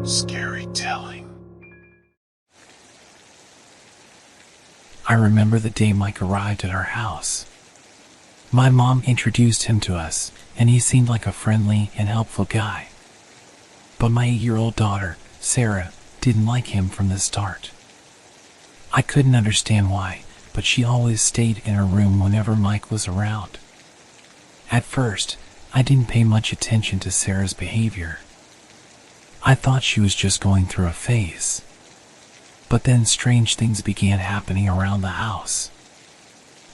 Scary telling. I remember the day Mike arrived at our house. My mom introduced him to us, and he seemed like a friendly and helpful guy. But my 8-year-old daughter, Sarah, didn't like him from the start. I couldn't understand why, but she always stayed in her room whenever Mike was around. At first, I didn't pay much attention to Sarah's behavior. I thought she was just going through a phase. But then strange things began happening around the house.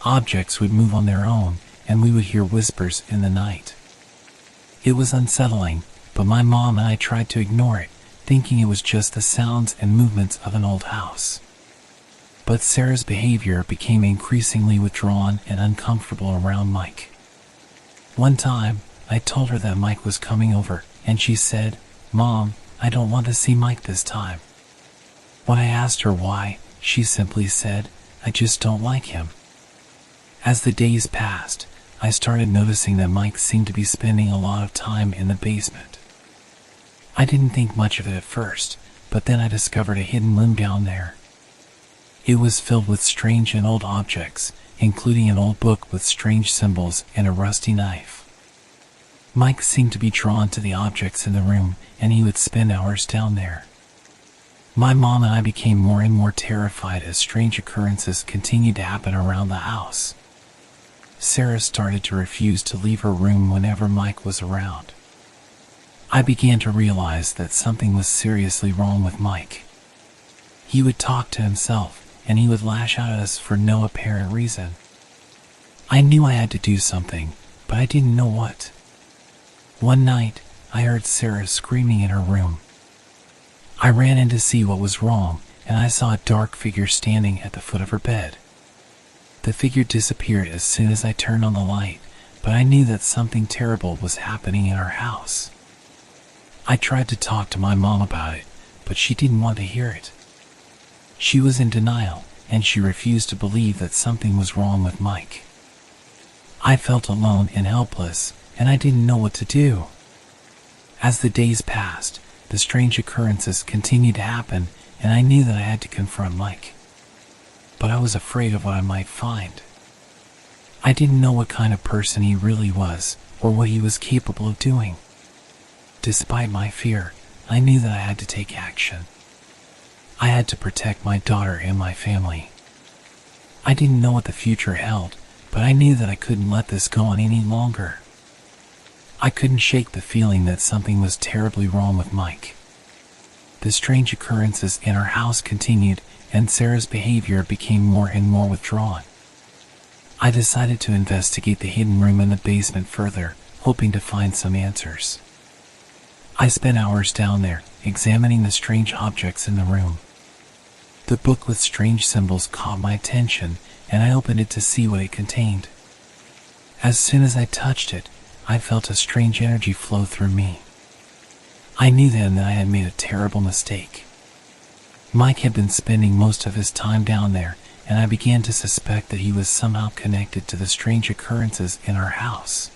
Objects would move on their own, and we would hear whispers in the night. It was unsettling, but my mom and I tried to ignore it, thinking it was just the sounds and movements of an old house. But Sarah's behavior became increasingly withdrawn and uncomfortable around Mike. One time, I told her that Mike was coming over, and she said, "Mom, I don't want to see Mike this time." When I asked her why, she simply said, "I just don't like him." As the days passed, I started noticing that Mike seemed to be spending a lot of time in the basement. I didn't think much of it at first, but then I discovered a hidden room down there. It was filled with strange and old objects, including an old book with strange symbols and a rusty knife. Mike seemed to be drawn to the objects in the room, and he would spend hours down there. My mom and I became more and more terrified as strange occurrences continued to happen around the house. Sarah started to refuse to leave her room whenever Mike was around. I began to realize that something was seriously wrong with Mike. He would talk to himself, and he would lash out at us for no apparent reason. I knew I had to do something, but I didn't know what. One night, I heard Sarah screaming in her room. I ran in to see what was wrong, and I saw a dark figure standing at the foot of her bed. The figure disappeared as soon as I turned on the light, but I knew that something terrible was happening in our house. I tried to talk to my mom about it, but she didn't want to hear it. She was in denial, and she refused to believe that something was wrong with Mike. I felt alone and helpless, and I didn't know what to do. As the days passed, the strange occurrences continued to happen, and I knew that I had to confront Mike. But I was afraid of what I might find. I didn't know what kind of person he really was, or what he was capable of doing. Despite my fear, I knew that I had to take action. I had to protect my daughter and my family. I didn't know what the future held, but I knew that I couldn't let this go on any longer. I couldn't shake the feeling that something was terribly wrong with Mike. The strange occurrences in our house continued, and Sarah's behavior became more and more withdrawn. I decided to investigate the hidden room in the basement further, hoping to find some answers. I spent hours down there, examining the strange objects in the room. The book with strange symbols caught my attention, and I opened it to see what it contained. As soon as I touched it, I felt a strange energy flow through me. I knew then that I had made a terrible mistake. Mike had been spending most of his time down there, and I began to suspect that he was somehow connected to the strange occurrences in our house.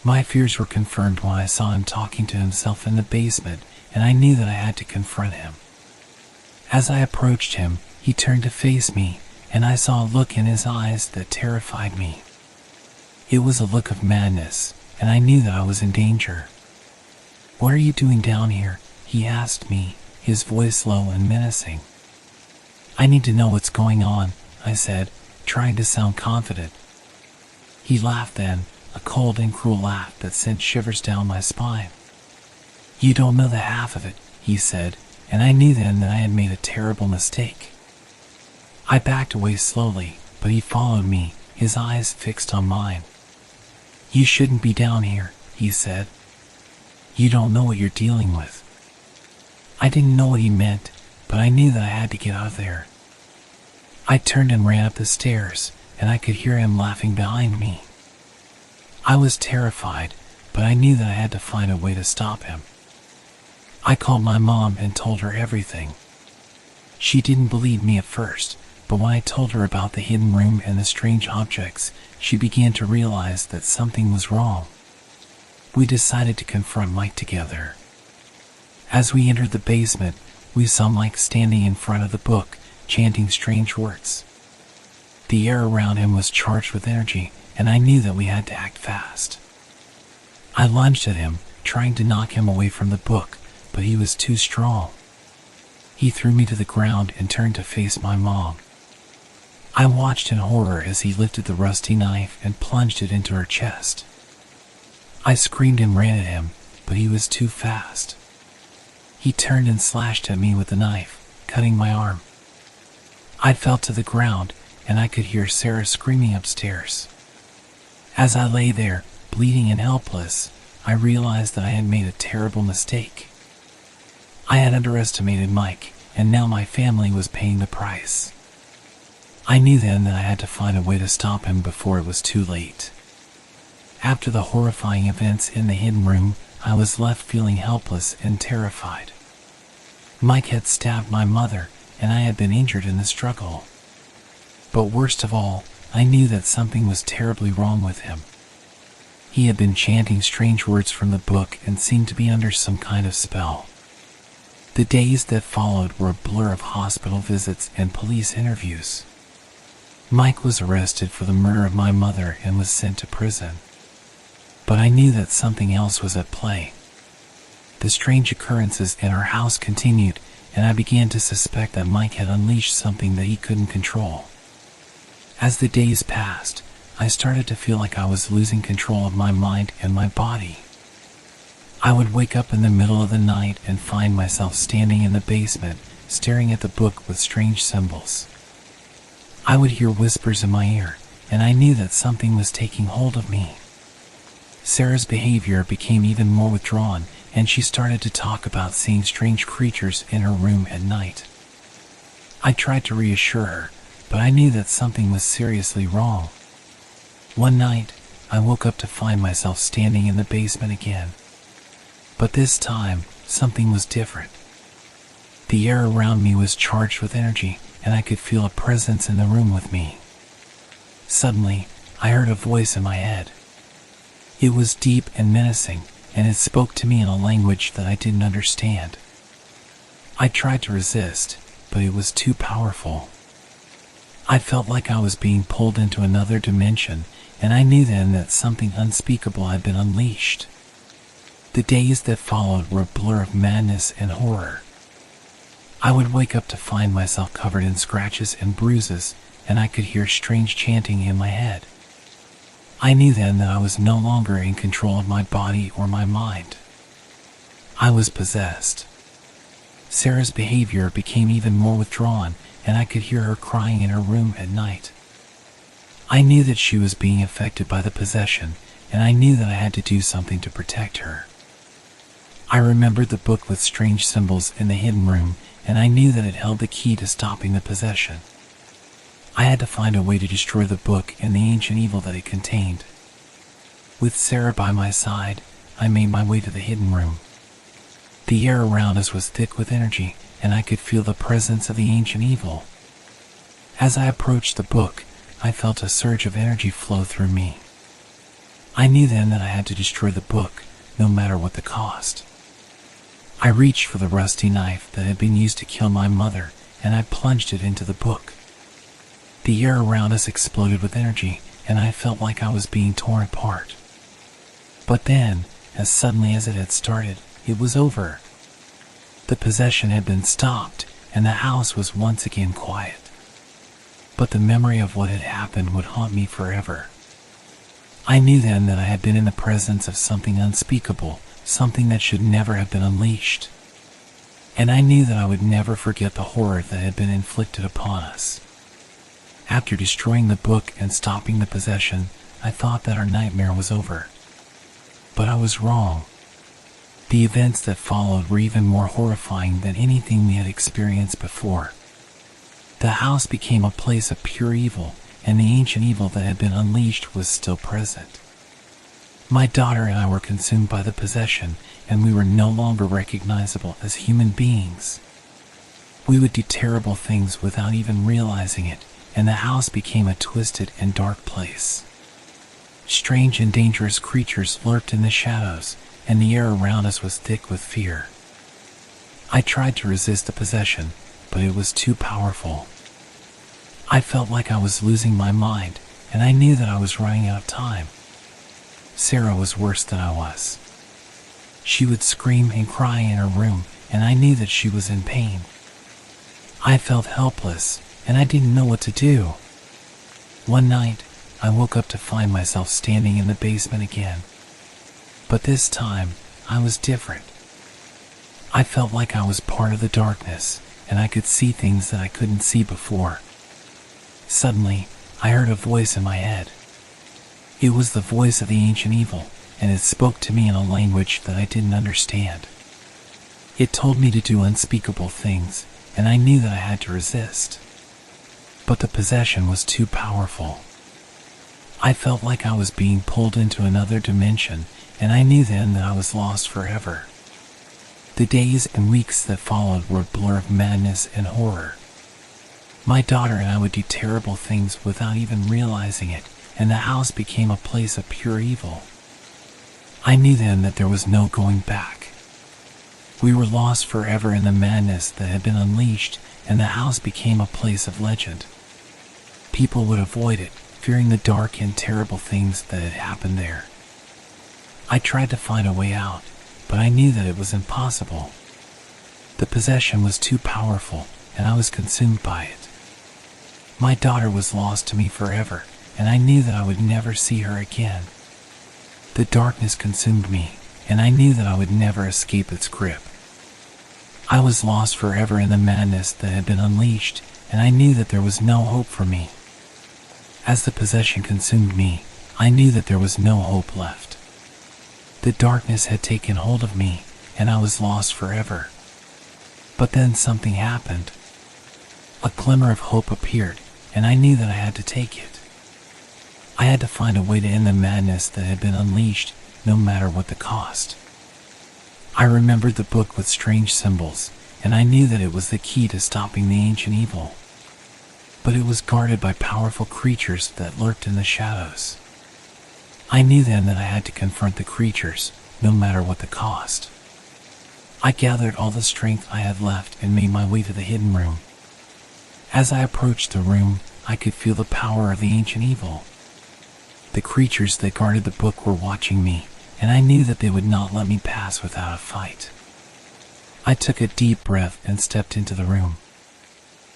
My fears were confirmed when I saw him talking to himself in the basement, and I knew that I had to confront him. As I approached him, he turned to face me, and I saw a look in his eyes that terrified me. It was a look of madness, and I knew that I was in danger. "What are you doing down here?" he asked me, his voice low and menacing. "I need to know what's going on," I said, trying to sound confident. He laughed then, a cold and cruel laugh that sent shivers down my spine. "You don't know the half of it," he said, and I knew then that I had made a terrible mistake. I backed away slowly, but he followed me, his eyes fixed on mine. "You shouldn't be down here," he said. "You don't know what you're dealing with." I didn't know what he meant, but I knew that I had to get out of there. I turned and ran up the stairs, and I could hear him laughing behind me. I was terrified, but I knew that I had to find a way to stop him. I called my mom and told her everything. She didn't believe me at first, but when I told her about the hidden room and the strange objects, she began to realize that something was wrong. We decided to confront Mike together. As we entered the basement, we saw Mike standing in front of the book, chanting strange words. The air around him was charged with energy, and I knew that we had to act fast. I lunged at him, trying to knock him away from the book, but he was too strong. He threw me to the ground and turned to face my mom. I watched in horror as he lifted the rusty knife and plunged it into her chest. I screamed and ran at him, but he was too fast. He turned and slashed at me with the knife, cutting my arm. I fell to the ground, and I could hear Sarah screaming upstairs. As I lay there, bleeding and helpless, I realized that I had made a terrible mistake. I had underestimated Mike, and now my family was paying the price. I knew then that I had to find a way to stop him before it was too late. After the horrifying events in the hidden room, I was left feeling helpless and terrified. Mike had stabbed my mother, and I had been injured in the struggle. But worst of all, I knew that something was terribly wrong with him. He had been chanting strange words from the book and seemed to be under some kind of spell. The days that followed were a blur of hospital visits and police interviews. Mike was arrested for the murder of my mother and was sent to prison. But I knew that something else was at play. The strange occurrences in our house continued, and I began to suspect that Mike had unleashed something that he couldn't control. As the days passed, I started to feel like I was losing control of my mind and my body. I would wake up in the middle of the night and find myself standing in the basement, staring at the book with strange symbols. I would hear whispers in my ear, and I knew that something was taking hold of me. Sarah's behavior became even more withdrawn, and she started to talk about seeing strange creatures in her room at night. I tried to reassure her, but I knew that something was seriously wrong. One night, I woke up to find myself standing in the basement again. But this time, something was different. The air around me was charged with energy, and I could feel a presence in the room with me. Suddenly, I heard a voice in my head. It was deep and menacing, and it spoke to me in a language that I didn't understand. I tried to resist, but it was too powerful. I felt like I was being pulled into another dimension, and I knew then that something unspeakable had been unleashed. The days that followed were a blur of madness and horror. I would wake up to find myself covered in scratches and bruises, and I could hear strange chanting in my head. I knew then that I was no longer in control of my body or my mind. I was possessed. Sarah's behavior became even more withdrawn, and I could hear her crying in her room at night. I knew that she was being affected by the possession, and I knew that I had to do something to protect her. I remembered the book with strange symbols in the hidden room, and I knew that it held the key to stopping the possession. I had to find a way to destroy the book and the ancient evil that it contained. With Sarah by my side, I made my way to the hidden room. The air around us was thick with energy, and I could feel the presence of the ancient evil. As I approached the book, I felt a surge of energy flow through me. I knew then that I had to destroy the book, no matter what the cost. I reached for the rusty knife that had been used to kill my mother, and I plunged it into the book. The air around us exploded with energy, and I felt like I was being torn apart. But then, as suddenly as it had started, it was over. The possession had been stopped, and the house was once again quiet. But the memory of what had happened would haunt me forever. I knew then that I had been in the presence of something unspeakable, something that should never have been unleashed. And I knew that I would never forget the horror that had been inflicted upon us. After destroying the book and stopping the possession, I thought that our nightmare was over. But I was wrong. The events that followed were even more horrifying than anything we had experienced before. The house became a place of pure evil, and the ancient evil that had been unleashed was still present. My daughter and I were consumed by the possession, and we were no longer recognizable as human beings. We would do terrible things without even realizing it, and the house became a twisted and dark place. Strange and dangerous creatures lurked in the shadows, and the air around us was thick with fear. I tried to resist the possession, but it was too powerful. I felt like I was losing my mind, and I knew that I was running out of time. Sarah was worse than I was. She would scream and cry in her room, and I knew that she was in pain. I felt helpless, and I didn't know what to do. One night, I woke up to find myself standing in the basement again. But this time, I was different. I felt like I was part of the darkness, and I could see things that I couldn't see before. Suddenly, I heard a voice in my head. It was the voice of the ancient evil, and it spoke to me in a language that I didn't understand. It told me to do unspeakable things, and I knew that I had to resist. But the possession was too powerful. I felt like I was being pulled into another dimension, and I knew then that I was lost forever. The days and weeks that followed were a blur of madness and horror. My daughter and I would do terrible things without even realizing it, and the house became a place of pure evil. I knew then that there was no going back. We were lost forever in the madness that had been unleashed, and the house became a place of legend. People would avoid it, fearing the dark and terrible things that had happened there. I tried to find a way out, but I knew that it was impossible. The possession was too powerful, and I was consumed by it. My daughter was lost to me forever, and I knew that I would never see her again. The darkness consumed me, and I knew that I would never escape its grip. I was lost forever in the madness that had been unleashed, and I knew that there was no hope for me. As the possession consumed me, I knew that there was no hope left. The darkness had taken hold of me, and I was lost forever. But then something happened. A glimmer of hope appeared, and I knew that I had to take it. I had to find a way to end the madness that had been unleashed, no matter what the cost. I remembered the book with strange symbols, and I knew that it was the key to stopping the ancient evil. But it was guarded by powerful creatures that lurked in the shadows. I knew then that I had to confront the creatures, no matter what the cost. I gathered all the strength I had left and made my way to the hidden room. As I approached the room, I could feel the power of the ancient evil. The creatures that guarded the book were watching me, and I knew that they would not let me pass without a fight. I took a deep breath and stepped into the room.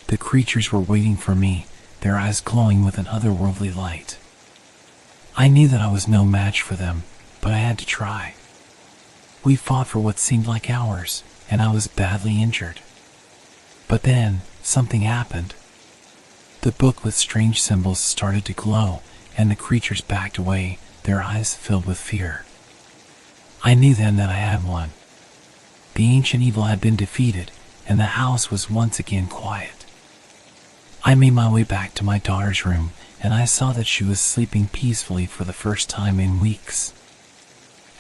The creatures were waiting for me, their eyes glowing with an otherworldly light. I knew that I was no match for them, but I had to try. We fought for what seemed like hours, and I was badly injured. But then, something happened. The book with strange symbols started to glow, and the creatures backed away, their eyes filled with fear. I knew then that I had won. The ancient evil had been defeated, and the house was once again quiet. I made my way back to my daughter's room, and I saw that she was sleeping peacefully for the first time in weeks.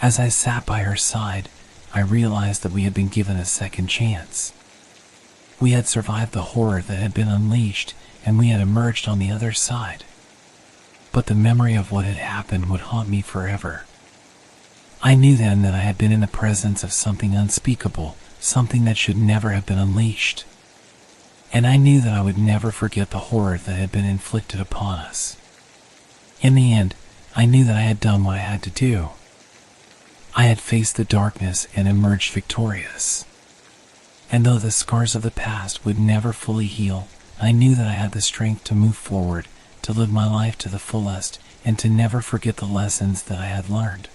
As I sat by her side, I realized that we had been given a second chance. We had survived the horror that had been unleashed, and we had emerged on the other side. But the memory of what had happened would haunt me forever. I knew then that I had been in the presence of something unspeakable, something that should never have been unleashed. And I knew that I would never forget the horror that had been inflicted upon us. In the end, I knew that I had done what I had to do. I had faced the darkness and emerged victorious. And though the scars of the past would never fully heal, I knew that I had the strength to move forward, to live my life to the fullest, and to never forget the lessons that I had learned.